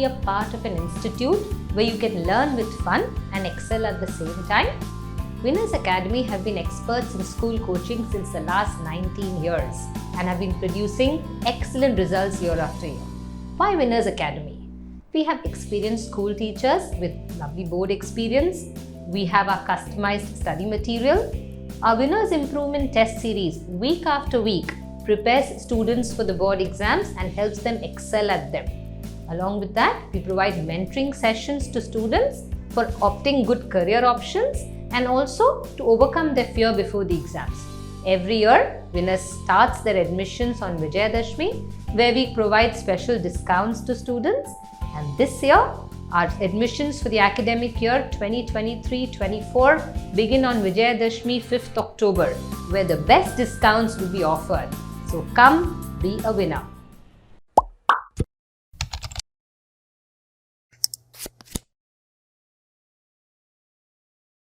be a part of an institute where you can learn with fun and excel at the same time? Winners Academy have been experts in school coaching since the last 19 years and have been producing excellent results year after year. Why Winners Academy? We have experienced school teachers with lovely board experience. We have our customized study material. Our Winners Improvement Test Series, week after week, prepares students for the board exams and helps them excel at them. Along with that, we provide mentoring sessions to students for opting good career options and also to overcome their fear before the exams. Every year, Winners starts their admissions on Vijayadashmi, where we provide special discounts to students. And this year, our admissions for the academic year 2023-24 begin on Vijayadashmi 5th October, where the best discounts will be offered. So come be a winner.